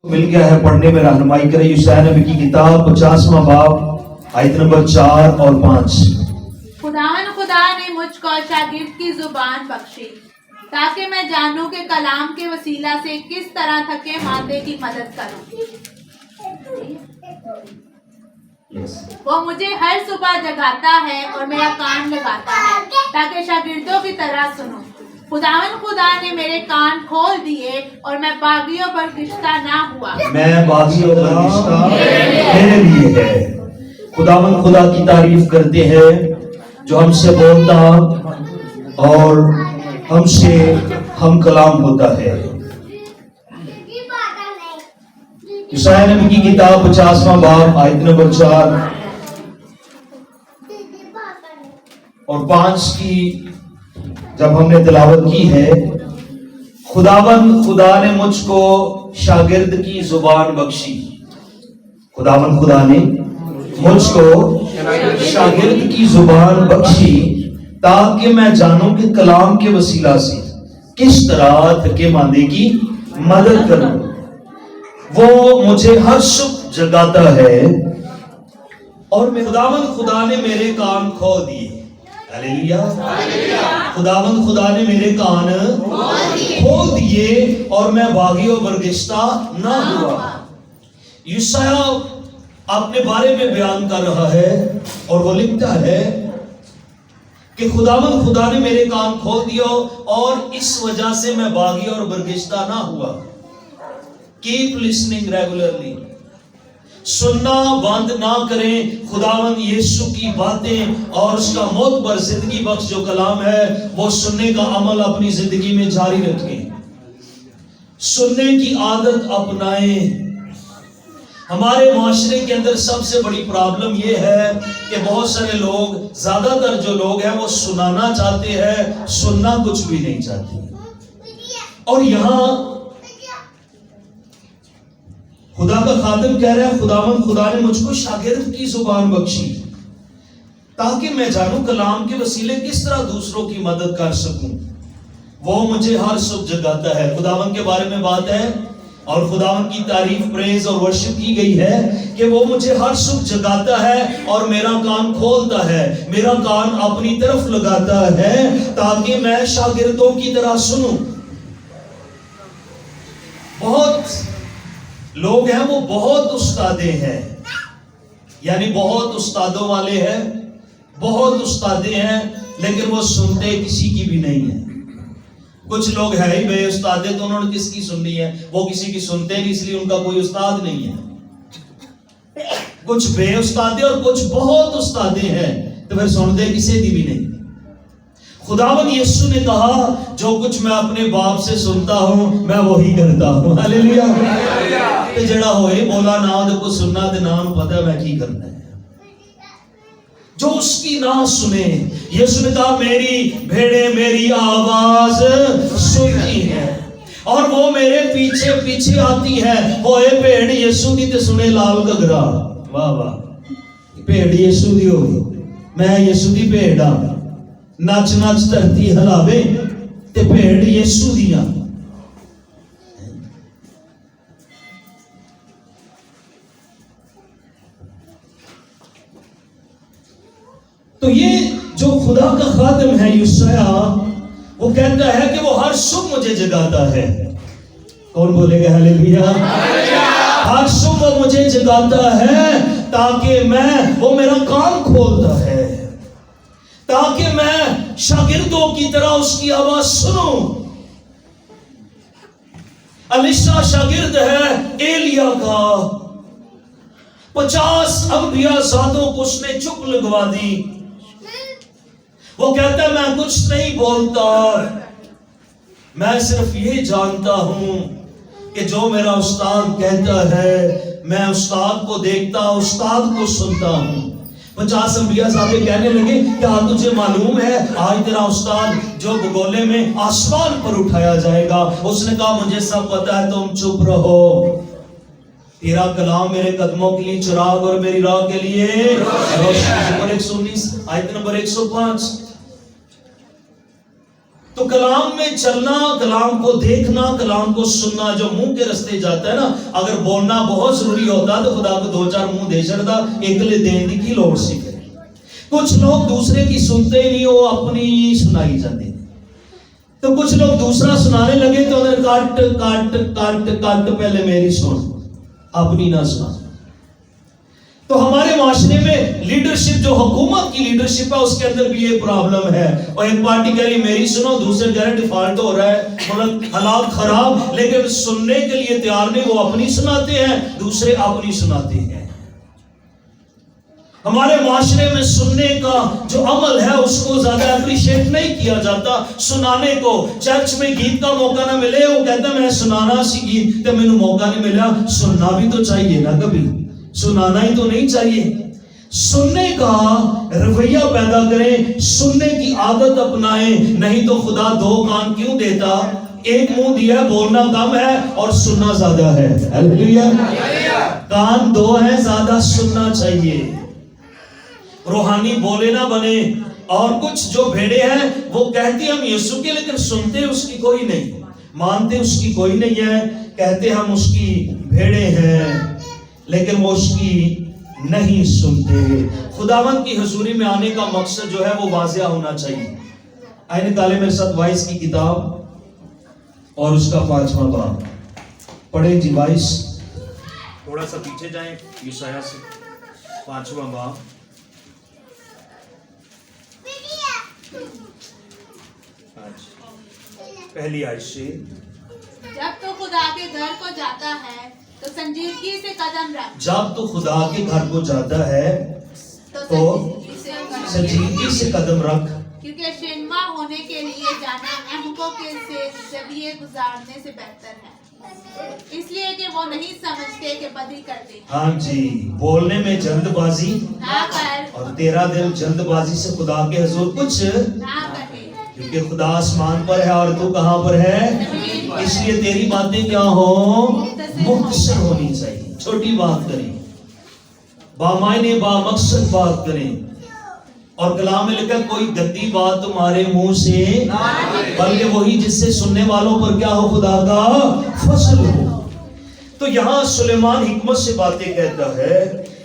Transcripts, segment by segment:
مل گیا ہے پڑھنے میں رہنمائی کرے یشعیاہ نبی کی کتاب 50واں باب آیت نمبر 4 اور 5۔ خداوند خدا نے مجھ کو شاگرد کی زبان بخشی تاکہ میں جانوں کہ کلام کے وسیلہ سے کس طرح تھکے ماندے کی مدد کروں۔ وہ مجھے ہر صبح جگاتا ہے اور میرا کان لگاتا ہے تاکہ شاگردوں کی طرح سنوں۔ خداوند خدا نے میرے کان کھول دیے اور میں باغیوں پر گشتہ نہ ہوا۔ میں باغی اور برگشتہ میرے لیے ہے۔ خداوند خدا کی تعریف کرتے ہیں جو ہم سے بولتا اور ہم سے ہم کلام ہوتا ہے۔ یشعیاہ نبی کی کتاب 50واں باب آیت نمبر 4 اور 5 کی جب ہم نے تلاوت کی ہے، خداوند خدا نے مجھ کو شاگرد کی زبان بخشی۔ خداوند خدا نے مجھ کو شاگرد کی زبان بخشی تاکہ میں جانوں کہ کلام کے وسیلہ سے کس طرح تھکے ماندے کی مدد کروں۔ وہ مجھے ہر صبح جگاتا ہے اور خداوند خدا نے میرے کان کھول دیے۔ ہلیلویا۔ خداوند خدا نے میرے کان کھول دیے اور میں باغی و برگشتہ نہ ہوا۔ یشعیاہ اپنے بارے میں بیان کر رہا ہے اور وہ لکھتا ہے کہ خداوند خدا نے میرے کان کھول دیا اور اس وجہ سے میں باغی اور برگشتہ نہ ہوا۔ Keep listening regularly. سننا بند نہ کریں خداوند یسوع کی باتیں اور اس کا معتبر زندگی بخش جو کلام ہے وہ سننے کا عمل اپنی زندگی میں جاری رکھیں، سننے کی عادت اپنائیں۔ ہمارے معاشرے کے اندر سب سے بڑی پرابلم یہ ہے کہ بہت سارے لوگ، زیادہ تر جو لوگ ہیں وہ سنانا چاہتے ہیں، سننا کچھ بھی نہیں چاہتے۔ اور یہاں خدا کا خادم کہہ رہا ہے خداوند خدا نے مجھ کو شاگرد کی زبان بخشی تاکہ میں جانوں کلام کے وسیلے کس طرح دوسروں کی مدد کر سکوں۔ وہ مجھے ہر صبح جگاتا ہے۔ خداوند کے بارے میں بات ہے اور خداوند کی تعریف، پریز اور ورشپ کی گئی ہے کہ وہ مجھے ہر صبح جگاتا ہے اور میرا کان کھولتا ہے، میرا کان اپنی طرف لگاتا ہے تاکہ میں شاگردوں کی طرح سنوں۔ بہت لوگ ہیں وہ بہت استادیں ہیں، یعنی بہت استادوں والے ہیں، بہت استادیں ہیں لیکن وہ سنتے کسی کی بھی نہیں ہیں۔ کچھ لوگ ہیں ہی بے استادے تو انہوں نے کس کی سننی ہے، وہ کسی کی سنتے نہیں اس لیے ان کا کوئی استاد نہیں ہے۔ کچھ بے استادے اور کچھ بہت استادے ہیں تو پھر سنتے کسی کی بھی نہیں۔ خداوند یسوع نے کہا جو کچھ میں اپنے باپ سے سنتا ہوں میں وہی کرتا ہوں۔ ہلیلویا۔ تے جڑا ہوئے بولا نہ دے کو سننا تے نام پتہ میں کی کرنا ہے، جو اس کی نہ سنے۔ یسوع نے کہا میری بھیڑیں میری آواز سنتی ہیں اور وہ میرے پیچھے پیچھے آتی ہے۔ ہوئے بھیڑ یسوع دی تے سنے لال گھگرا۔ واہ واہ، بھیڑ یسوع دی ہوئی، میں یسوع دی بھیڑ ہاں۔ نچ نچ دھرتی ہلاوے تے بھیڑ یسوع دیاں۔ تو یہ جو خدا کا خادم ہے یشعیاہ وہ کہتا ہے کہ وہ ہر صبح مجھے جگاتا ہے۔ کون بولے گا ہلیلویا؟ ہر صبح وہ مجھے جگاتا ہے تاکہ وہ میرا کان کھولتا ہے تاکہ میں شاگردوں کی طرح اس کی آواز سنوں۔ الیشا شاگرد ہے ایلیا کا، 50 انبیاء ذاتوں کو اس نے چپ لگوا دی۔ وہ کہتا ہے میں کچھ نہیں بولتا، میں صرف یہ جانتا ہوں کہ جو میرا استاد کہتا ہے میں استاد کو دیکھتا استاد کو سنتا ہوں۔ 50 انبیاء صاحب کہنے لگے کیا تجھے معلوم ہے آج تیرا استاد جو بگولے میں آسمان پر اٹھایا جائے گا؟ اس نے کہا مجھے سب پتا ہے، تم چپ رہو، تیرا کلام میرے قدموں کے لیے چراغ اور میری راہ کے لیے روشنی۔ 119 آیت نمبر 105۔ تو کلام میں چلنا، کلام کو دیکھنا، کلام کو سننا، جو منہ کے رستے جاتا ہے نا، اگر بولنا بہت ضروری ہوتا تو خدا کو 2-4 منہ دے چڑھتا، ایکلے دین دی کی لوڑ سی کرے۔ کچھ لوگ دوسرے کی سنتے ہی نہیں، وہ اپنی سنائی جاتے، تو کچھ لوگ دوسرا سنانے لگے تو انہیں کٹ کٹ کٹ کٹ پہلے میری سن، اپنی نہ سنا۔ تو ہمارے معاشرے میں لیڈرشپ، جو حکومت کی لیڈرشپ ہے، اس کے اندر بھی یہ پرابلم ہے، اور ایک پارٹی کہہ رہی میری سنو، دوسرے کہہ رہے ڈیفالٹ ہو رہا ہے، مطلب حالات خراب، لیکن سننے کے لیے تیار نہیں، وہ اپنی سناتے ہیں، دوسرے اپنی سناتے ہیں۔ ہمارے معاشرے میں سننے کا جو عمل ہے اس کو زیادہ اپریشیٹ نہیں کیا جاتا۔ سنانے کو چرچ میں گیت کا موقع نہ ملے، وہ کہتا ہے میں سنانا سی گیت تے مینوں موقع نہیں ملا، سننا بھی تو چاہیے نا، کبھی سنانا ہی تو نہیں چاہیے۔ سننے کا رویہ پیدا کریں، سننے کی عادت اپنائیں، نہیں تو خدا 2 کان کیوں دیتا؟ ایک منہ دیا ہے، بولنا کم ہے اور سننا زیادہ ہے۔ ہلیلویا۔ کان 2 ہیں، زیادہ سننا چاہیے، روحانی بولے نہ بنے۔ اور کچھ جو بھیڑے ہیں وہ کہتے ہم یسوع کے، لیکن سنتے اس کی کوئی نہیں، مانتے اس کی کوئی نہیں ہے، کہتے ہم اس کی بھیڑے ہیں لیکن وہ اس کی نہیں سنتے۔ خداوند کی حضوری میں آنے کا مقصد جو ہے وہ واضح ہونا چاہیے۔ آئے نکالے میرے ساتھ 22 کی کتاب اور اس کا 5واں باب پڑھیں جی۔ 22، تھوڑا سا پیچھے جائیں یسایہ سے، 5واں باب، پہلی آیت سے۔ جب تو خدا کے گھر کو جاتا ہے تو سنجیدگی سے قدم رکھ۔ جب تو خدا کے گھر کو جاتا ہے تو سنجیدگی سے قدم رکھ، کیونکہ شنما ہونے کے لیے جانا احمقوں کے سے ذریعے گزارنے سے بہتر ہے، اس لیے کہ وہ نہیں سمجھتے کہ بدی کرتے ہیں۔ ہاں جی، بولنے میں جلد بازی نہ کر، اور تیرا دل جلد بازی سے خدا کے حضور کچھ نہ کہے، کیونکہ خدا آسمان پر ہے اور تو کہاں پر ہے؟ اس لیے تیری باتیں کیا ہو؟ مختصر ہونی چاہیے، چھوٹی بات کریں، بامعنی با مقصد بات کریں۔ اور کلام میں لکھا کوئی گندی بات تمہارے منہ سے، بلکہ وہی جس سے سننے والوں پر کیا ہو؟ خدا کا فضل ہو۔ تو یہاں سلیمان حکمت سے باتیں کہتا ہے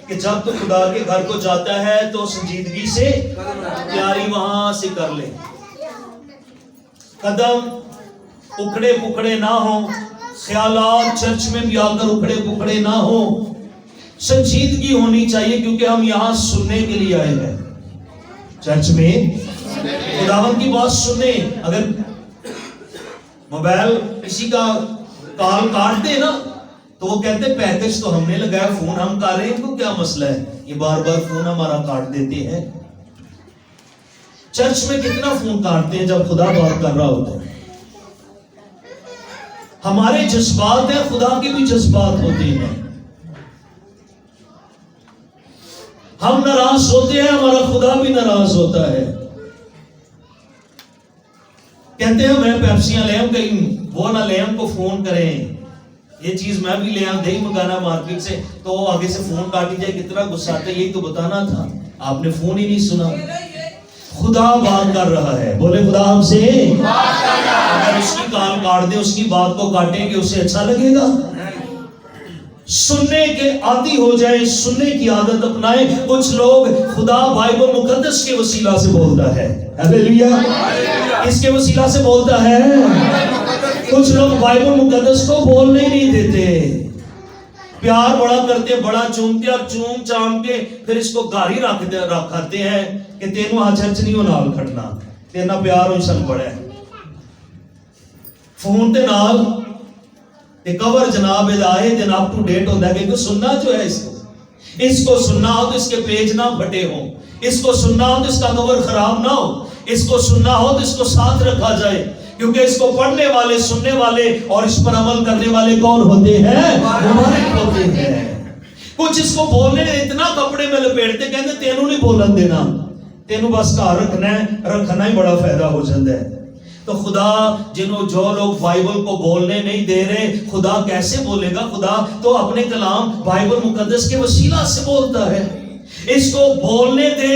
کہ جب تو خدا کے گھر کو جاتا ہے تو سنجیدگی سے تیاری وہاں سے کر لے، قدم اکھڑے پکڑے نہ ہوں، خیالات چرچ میں بھی آ کر اکھڑے پکڑے نہ ہوں، سنجیدگی ہونی چاہیے، کیونکہ ہم یہاں سننے کے لیے آئے ہیں۔ چرچ میں خداوند کی بات سننے، اگر موبائل کسی کا کال کاٹ دے نا تو وہ کہتے پیکج تو ہم نے لگایا، فون ہم کر رہے ہیں، ان کو کیا مسئلہ ہے، یہ بار بار فون ہمارا کاٹ دیتے ہیں۔ چرچ میں کتنا فون کاٹتے ہیں جب خدا بات کر رہا ہوتا ہے۔ ہمارے جذبات ہیں، خدا کے بھی جذبات ہوتے ہیں، ہم ناراض ہوتے ہیں، ہمارا خدا بھی ناراض ہوتا ہے۔ کہتے ہیں میں پیپسیاں لے آؤں، کہیں وہ نہ لے آؤں کو فون کریں، یہ چیز میں بھی لے آؤں، دہی منگانا مارکیٹ سے، تو وہ آگے سے فون کاٹی جائے، کتنا غصہ آتا ہے، یہی تو بتانا تھا، آپ نے فون ہی نہیں سنا۔ خدا بات کر رہا ہے، بولے خدا ہم سے اگر اس کی کال کاٹ دے، اس کی بات کو کاٹیں گے، اسے اچھا لگے گا؟ سننے کے عادی ہو جائیں، سننے کی عادت اپنائیں۔ کچھ لوگ خدا بائبل مقدس کے وسیلہ سے بولتا ہے، ہلیلویا، اس کے وسیلہ سے بولتا ہے۔ کچھ لوگ بائبل مقدس کو بولنے نہیں دیتے، پیار بڑا کرتے، بڑا چومتے، اور چوم چام کے پھر اس کو گالی رکھتے ہیں کہ تینوں آ چرچ نہیں ہو نال کھڑنا، تینا پیار ہوئی سن بڑا ہے۔ فون تے نال تے کور جناب آئے دن اپ ٹو ڈیٹ ہوتا ہے، کہ سننا جو ہے اس کو سننا ہو تو اس کے پیج نہ پھٹے ہوں، اس کو سننا ہو تو اس کا کور خراب نہ ہو، اس کو سننا ہو تو اس کو ساتھ رکھا جائے، کیونکہ اس کو پڑھنے والے، سننے والے اور اس پر عمل کرنے والے کون ہوتے ہیں؟ مبارک ہوتے ہیں۔ کچھ اس کو بولنے اتنا کپڑے میں لپیٹتے، کہتے تینوں نہیں بولن دینا، تینوں بس کہاں رکھنا ہے، رکھنا ہی بڑا فائدہ ہو جاتا ہے۔ تو خدا جو لوگ بائبل کو بولنے نہیں دے رہے، خدا کیسے بولے گا؟ خدا تو اپنے کلام بائبل مقدس کے وسیلہ سے بولتا ہے، اس کو بولنے دے۔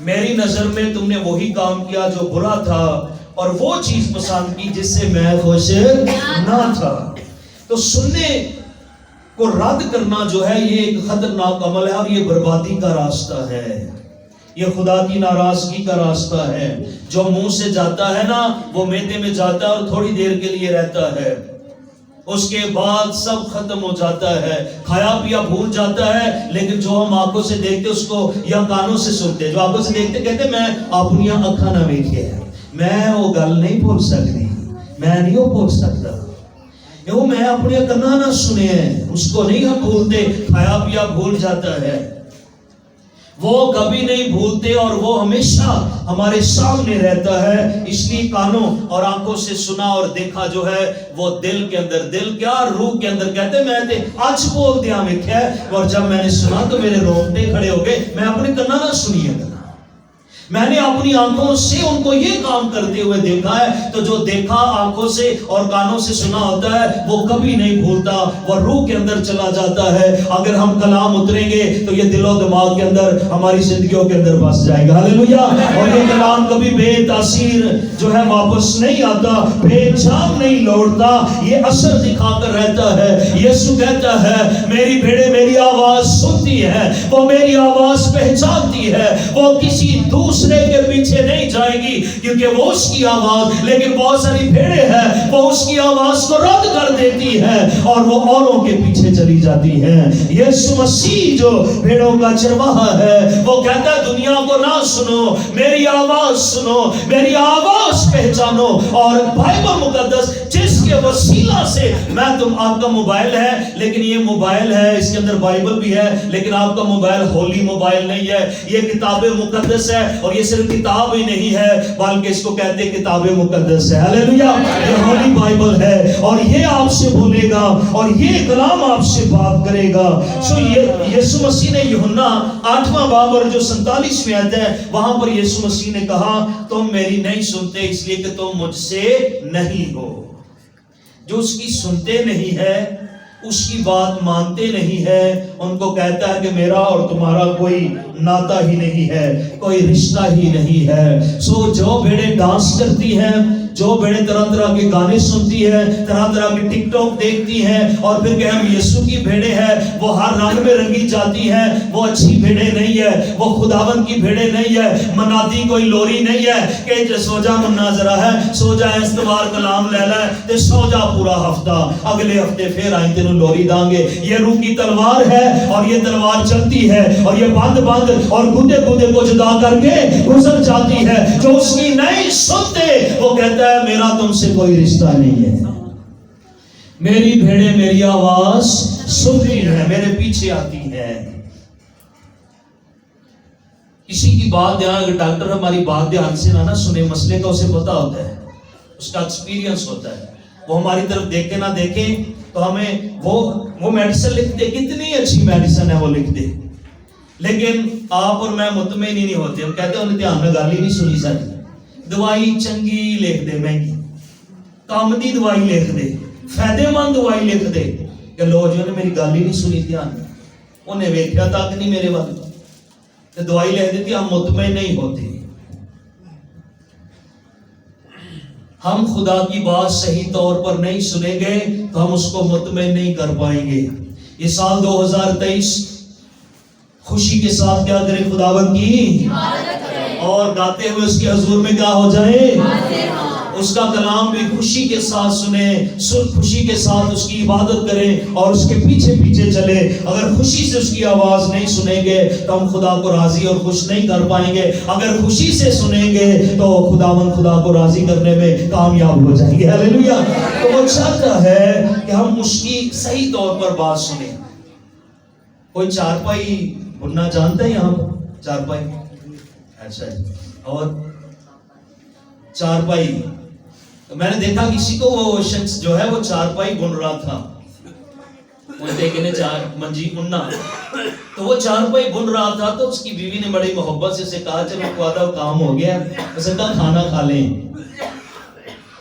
میری نظر میں تم نے وہی کام کیا جو برا تھا اور وہ چیز پسند کی جس سے میں خوش نہ تھا. تو سننے کو رد کرنا جو ہے یہ ایک خطرناک عمل ہے اور یہ بربادی کا راستہ ہے. یہ خدا کی ناراضگی کا راستہ ہے. جو منہ سے جاتا ہے نا وہ معدے میں جاتا ہے اور تھوڑی دیر کے لیے رہتا ہے, اس کے بعد سب ختم ہو جاتا ہے. کھایا پیا بھول جاتا ہے, لیکن جو ہم آنکھوں سے دیکھتے اس کو یا کانوں سے سنتے, جو آنکھوں سے دیکھتے کہتے میں اپنی آنکھاں نہ ویکھے, میں وہ گل نہیں بھول سکتی, میں نہیں وہ بھول سکتا, وہ میں اپنی کنا نہ سنے, اس کو نہیں ہم بھولتے. کھایا پیا بھول جاتا ہے, وہ کبھی نہیں بھولتے اور وہ ہمیشہ ہمارے سامنے رہتا ہے. اس لیے کانوں اور آنکھوں سے سنا اور دیکھا جو ہے وہ دل کے اندر, دل کیا روح کے اندر کہتے میں تے آج بول دیا ویکھیا, اور جب میں نے سنا تو میرے رونگٹے کھڑے ہو گئے. میں اپنے کنا نہ سنیے گا, میں نے اپنی آنکھوں سے ان کو یہ کام کرتے ہوئے دیکھا ہے. تو جو دیکھا آنکھوں سے اور کانوں سے سنا ہوتا ہے وہ کبھی نہیں بھولتا, وہ روح کے اندر چلا جاتا ہے. اگر ہم کلام اتریں گے تو یہ دل و دماغ کے اندر ہماری زندگیوں کے اندر بس جائے گا. ہاللیلویا. اور یہ کلام کبھی بے تاثیر جو ہے واپس نہیں آتا, بے جان نہیں لوٹتا, یہ اثر دکھا کر رہتا ہے. یسوع کہتا ہے میری بھیڑیں میری آواز سنتی ہے, وہ میری آواز پہچانتی ہے, وہ کسی دوسرے کے پیچھے نہیں جائے گی کیونکہ وہ اس کی آواز, لیکن بہت ساری بھیڑیں ہیں وہ اس کی آواز کو رد کر دیتی ہے اور وہ اوروں کے پیچھے چلی جاتی ہیں. یسوع مسیح جو بھیڑوں کا چرواہا ہے وہ کہتا ہے دنیا کو نہ سنو, میری آواز سنو, میری آواز پہچانو. اور بائبل مقدس جس کے وسیلہ سے میں تم, آپ کا موبائل ہے لیکن یہ موبائل ہے اس کے اندر بائبل بھی ہے, لیکن آپ کا موبائل ہولی موبائل نہیں ہے, یہ کتاب مقدس ہے. اور یہ صرف کتاب ہی نہیں ہے بلکہ اس کو کہتے ہیں کتاب مقدس ہے. ہاللیلویا. یہ ہولی بائبل ہے اور یہ آپ سے بولے گا اور یہ کلام آپ سے بات کرے گا. سو یسوع مسیح نے یوحنا 8واں باب اور جو 47ویں آیت ہے وہاں پر یسوع مسیح نے کہا تم میری نہیں سنتے اس لیے کہ تم مجھ سے نہیں ہو. جو اس کی سنتے نہیں ہے, اس کی بات مانتے نہیں ہے, ان کو کہتا ہے کہ میرا اور تمہارا کوئی ناتا ہی نہیں ہے, کوئی رشتہ ہی نہیں ہے. سو جو بھیڑیں ڈانس کرتی ہیں, جو بھیڑیں طرح طرح کے گانے سنتی ہیں, طرح طرح کی ٹک ٹاک دیکھتی ہیں اور پھر کہ ہم یسوع کی بھیڑیں ہیں, وہ ہر رنگ میں رنگی جاتی ہیں, وہ اچھی بھیڑیں نہیں ہے, وہ خداوند کی بھیڑیں نہیں ہے. مناتی کوئی لوری نہیں ہے کہ سو جا مناظرہ ہے, سو جا استوار کلام لے لے تے سو جا پورا ہفتہ, اگلے ہفتے پھر آئیں تینوں لوری داں گے. یہ روح کی تلوار ہے اور یہ تلوار چلتی ہے اور یہ بند بند اور گودے گودے کو جدا کر کے گزر جاتی ہے. جو اس کی نہیں سنتے وہ کہتا ہے میرا تم سے کوئی رشتہ نہیں ہے, میری بھیڑیں میری آواز سنتی ہیں, میرے پیچھے آتی ہیں. کسی کی بات دھیان, اگر ڈاکٹر ہماری بات دھیان سے نہ سنے, مسئلے کا اسے پتا ہوتا ہے, اس کا ایکسپیرینس ہوتا ہے, وہ ہماری طرف دیکھے نہ دیکھے تو ہمیں وہ میڈیسن لکھ دے, کتنی اچھی میڈیسن ہے وہ لکھ دے, لیکن آپ اور میں مطمئن ہی نہیں ہوتے. ہم کہتے ہیں انہیں دھیان میں گالی نہیں سنی سر, دوائی چنگی لکھ دے, مہنگی کام دی دوائی لکھ دے, فائدے مند دوائی لکھ دے, کہ لو جو نے میری گالی نہیں سنی دھیان میں, انہیں ویکھیا تک نہیں میرے وقت, تو دوائی لکھ دیتی. ہم مطمئن نہیں ہوتے. ہم خدا کی بات صحیح طور پر نہیں سنیں گے تو ہم اس کو مطمئن نہیں کر پائیں گے. یہ سال 2023 خوشی کے ساتھ کیا کریں, خداوند کی اور گاتے ہوئے اس کے حضور میں کیا ہو جائیں, اس کا کلام بھی خوشی کے ساتھ سنیں, خوشی کے ساتھ اس کی عبادت کریں اور اس کے پیچھے پیچھے چلیں. اگر خوشی سے اس کی آواز نہیں سنیں گے تو ہم خدا کو راضی اور خوش نہیں کر پائیں گے. اگر خوشی سے سنیں گے تو خدا کو راضی کرنے میں کامیاب ہو جائیں گے. ہاللیلویا. تو وہ چاہتا ہے کہ ہم اس کی صحیح طور پر بات سنیں. کوئی چارپائی بننا جانتا ہے یہاں پر, چارپائی, اچھا جی, اور چارپائی میں نے دیکھا کسی کو, وہ شخص جو ہے وہ چارپائی بن رہا تھا, وہ دیکھنے چار منجی بننا, تو وہ چارپائی بن رہا تھا. تو اس کی بیوی نے بڑی محبت سے اسے کہا چلو کو آدھا کام ہو گیا, اسے کہا کھانا کھا لیں.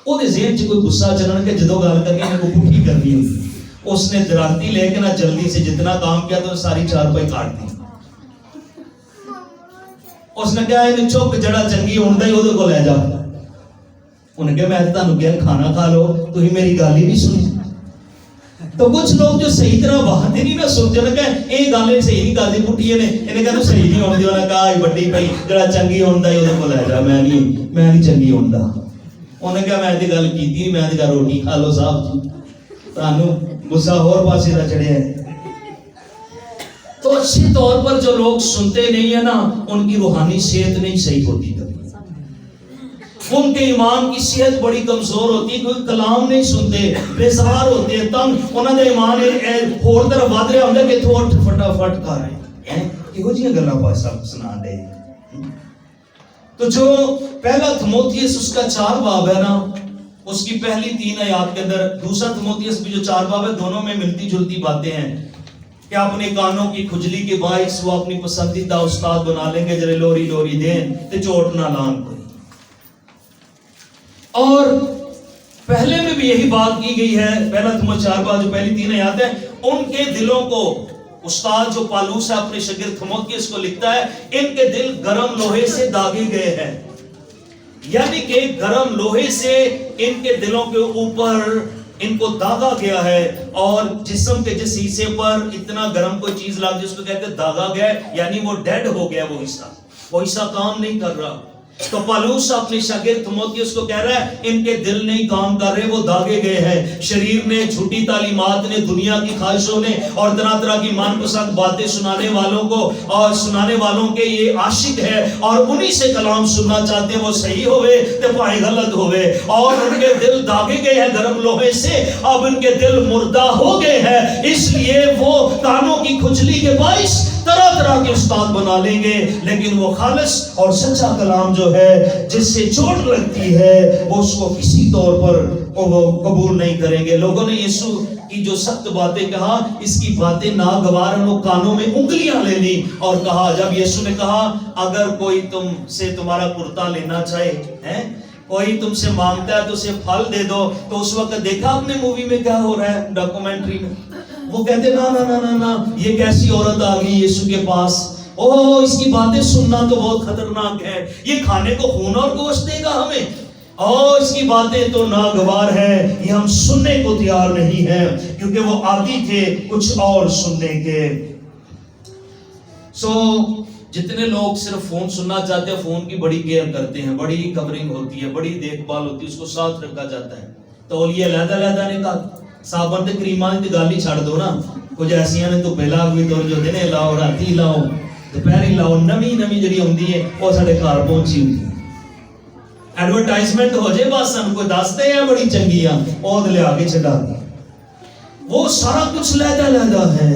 وہ دے ذہن چ کوئی غصہ چلن کے جدو گل کر کے کو پٹھی کرنی ہوئی, اس نے دراتی لے کے نہ جلدی سے جتنا کام کیا تو ساری چارپائی کاٹ دی. اس نے کہا یہ چک جڑا چنگی ہوندا ہی وہ کو لے جا. انہیں کہا میں تانوں کیا کھانا کھا لو تھی میری گل ہی نہیں سنی. تو کچھ لوگ جو صحیح طرح بات ہی نہیں نہ سوچے نہ کہ یہ گل صحیح نہیں کرتی پٹھی نے انہیں کہا تو صحیح نہیں ہوندی. انہیں کہا بڑی پئی جڑا چنگی ہوندا ہی وہ لے جا میں نہیں چنگی ہوندا. انہیں کہا میں تے گل کیتی میں تے روٹی کھا لو صاحب جی تانوں غصہ ہور پاسے دا چڑھیا ہے. تو اچھے طور پر جو لوگ سنتے نہیں ہیں نا ان کی روحانی صحت نہیں صحیح ہوتی کبھی. ان کے ایمان کی صحت بڑی کمزور ہوتی ہے کیونکہ کلام نہیں سنتے بیزار ہوتے ہیں تنگ انہوں نے ایمان ہور طرف ود رہا ہوندا کہ تو اٹھ فٹافٹ کر رہے ہیں کہو جی گلاں پاسا سنا دے. تو جو پہلا تھموتھیوس اس کا 4 باب ہے نا اس کی پہلی 3 آیات کے اندر دوسرا تھموتھیوس بھی جو 4 باب ہے دونوں میں ملتی جلتی باتیں ہیں کہ اپنے کانوں کی کھجلی کے باعث وہ اپنی پسندیدہ استاد بنا لیں گے جڑے لوری لوری دین تے چوٹ نہ لان کوئی. اور پہلے میں بھی یہی بات کی گئی ہے پہلا تھموتھیوس 4 باب جو پہلی 3 آیات ہیں ان کے دلوں کو استاد جو پالوس ہے اپنے شاگرد تھموتھیوس کو لکھتا ہے ان کے دل گرم لوہے سے داغے گئے ہیں. یعنی کہ گرم لوہے سے ان کے دلوں کے اوپر ان کو داغا گیا ہے اور جسم کے جس حصے پر اتنا گرم کوئی چیز لگ جس کو کہتے ہیں داغا گیا ہے یعنی وہ ڈیڈ ہو گیا وہ حصہ کام نہیں کر رہا. تو پالوس اپنے شاگرد تھموتھیوس کو کہہ رہا ہے ان کے دل نہیں کام کر رہے وہ داغے گئے ہیں. شریر نے جھوٹی تعلیمات نے دنیا کی خواہشوں نے اور طرح طرح کی من پسند باتیں سنانے والوں کو اور سنانے والوں کے یہ عاشق ہے اور انہی سے کلام سننا چاہتے ہیں وہ صحیح ہوئے تو پائے غلط ہوئے. اور ان کے دل داغے گئے ہیں گرم لوہے سے اب ان کے دل مردہ ہو گئے ہیں اس لیے وہ کانوں کی کھجلی کے باعث طرح طرح کے استاد بنا لیں گے لیکن وہ خالص اور سچا کلام جو ہے جس سے چوٹ لگتی ہے وہ اس کو کسی طور پر وہ قبول نہیں کریں گے. لوگوں نے یسوع کی جو سخت باتیں کہا اس کی باتیں ناگوار وہ کانوں میں انگلیاں لے لی اور کہا جب یسوع نے کہا اگر کوئی تم سے تمہارا کرتا لینا چاہے کوئی تم سے مانگتا ہے تو اسے پھل دے دو تو اس وقت دیکھا آپ نے مووی میں کیا ہو رہا ہے ڈاکومنٹری میں وہ کہتے نا یہ کیسی عورت آ گئی یسوع کے پاس اس کی باتیں سننا تو بہت خطرناک ہے یہ کھانے کو خون اور گوشت دے گا ہمیں اس کی باتیں تو ناگوار ہے یہ ہم سننے کو تیار نہیں ہیں کیونکہ وہ عادی تھے کچھ اور سننے کے. جتنے لوگ صرف فون سننا چاہتے ہیں فون کی بڑی کیئر کرتے ہیں بڑی کورنگ ہوتی ہے بڑی دیکھ بھال ہوتی ہے اس کو ساتھ رکھا جاتا ہے. تولیے علیحدہ نے کہا صابن تے کریماں دی گل ہی چھڑ دو نا کچھ ایسیاں نے تو پہلا بھی تو جو دنے لاؤ راتی لاؤ دوپہری لاؤ نویں جڑی ہوندی ہے وہ ساڈے گھر پہنچی ہوندی ایڈورٹائزمنٹ ہو جائے بس ہم کوئی دستے ہیں بڑی چنگی آ وہ لے آگے چڑھا وہ سارا کچھ لیدا ہے.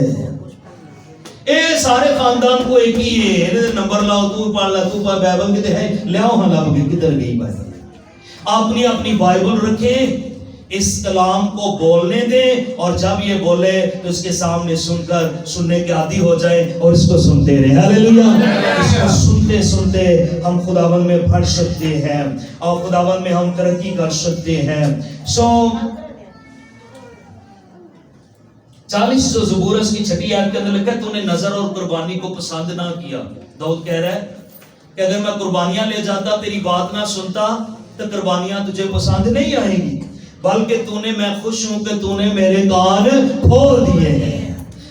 اے سارے خاندان کو ایک ہی ہے نمبر لاؤ تو پڑھ لا تو بائبل کتے ہے لیاؤ ہاں لب کے کدھر گئی بائبل اپنی بائبل رکھیں اس کلام کو بولنے دیں اور جب یہ بولے تو اس کے سامنے سن کر سننے کے عادی ہو جائے اور اس کو سنتے رہے. ہاللیلویا. اس کو سنتے سنتے ہم خداوند میں بڑھ سکتے ہیں اور خداوند میں ہم ترقی کر سکتے ہیں. 40 زبور اس کی 6 آیت کے اندر لکھا ہے تو نے نظر اور قربانی کو پسند نہ کیا. داؤد کہہ رہا ہے کہ اگر میں قربانیاں لے جاتا تیری بات نہ سنتا تو قربانیاں تجھے پسند نہیں آئیں گی بلکہ تو نے میں خوش ہوں کہ تو نے میرے کان کھول دیے ہیں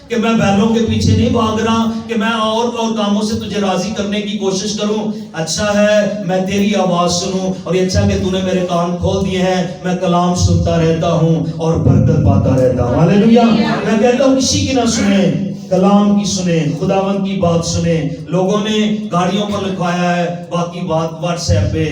کہ میں بیلوں کے پیچھے نہیں بھاگ رہا کہ میں اور کاموں سے تجھے راضی کرنے کی کوشش کروں. اچھا ہے میں تیری آواز سنوں اور یہ اچھا کہ تو نے میرے کان کھول دیے ہیں میں کلام سنتا رہتا ہوں اور برکت پاتا رہتا ہوں. ہاللیلویا. میں کہتا ہوں کسی کی نہ سنیں کلام کی سنیں خداوند کی بات سنیں. لوگوں نے گاڑیوں پر لکھوایا ہے باقی بات واٹس ایپ پہ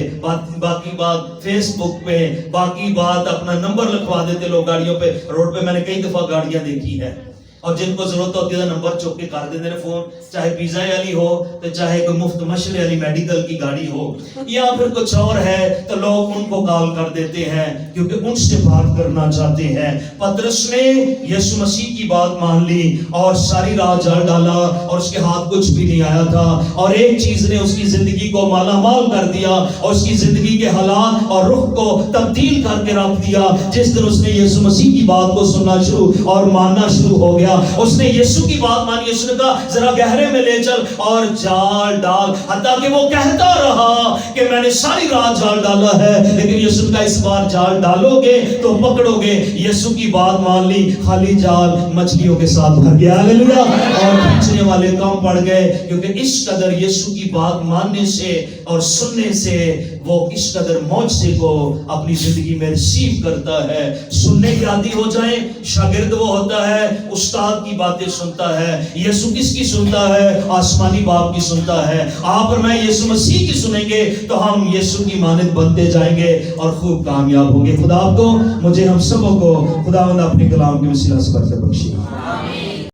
باقی بات فیس بک پہ باقی بات اپنا نمبر لکھوا دیتے لوگ گاڑیوں پہ. روڈ پہ میں نے کئی دفعہ گاڑیاں دیکھی ہے اور جن کو ضرورت ہوتی ہے نمبر چوک کے کر دیتے ہیں فون چاہے پیزا والی ہو تو چاہے کوئی مفت مشورے والی میڈیکل کی گاڑی ہو یا پھر کچھ اور ہے تو لوگ ان کو کال کر دیتے ہیں کیونکہ ان سے بات کرنا چاہتے ہیں. پترس نے یسوع مسیح کی بات مان لی اور ساری راہ جل ڈالا اور اس کے ہاتھ کچھ بھی نہیں آیا تھا اور ایک چیز نے اس کی زندگی کو مالا مال کر دیا اور اس کی زندگی کے حالات اور رخ کو تبدیل کر کے رکھ دیا. جس دن اس نے یسوع مسیح کی بات کو سننا شروع اور ماننا شروع ہو گیا اس نے یسوع کی بات مانی. یسوع نے کہا ذرا گہرے میں لے چل اور جال ڈال. حتیٰ کہ وہ کہتا رہا کہ میں نے ساری رات جال ڈالا ہے, لیکن یسوع نے کہا اس بار جال ڈالو گے تو پکڑو گے. یسوع کی بات مان لی, خالی جال مچھلیوں کے ساتھ بھر گیا. ہاللیلویا. اور کھینچنے والے کم پڑ گئے, کیونکہ اس قدر یسوع کی بات ماننے سے اور سننے سے وہ اس قدر معجزے کو اپنی زندگی میں ریسیو کرتا ہے. سننے کی عادی ہو جائیں. شاگرد وہ ہوتا ہے استاد کی باتیں سنتا ہے. یسوع کس کی سنتا ہے؟ آسمانی باپ کی سنتا ہے. آپ اور میں یسوع مسیح کی سنیں گے تو ہم یسوع کی مانند بنتے جائیں گے اور خوب کامیاب ہوں گے. خدا آپ کو, مجھے, ہم سبوں کو خداوند اپنے کلام کے وسیلہ سے برکت بخشے.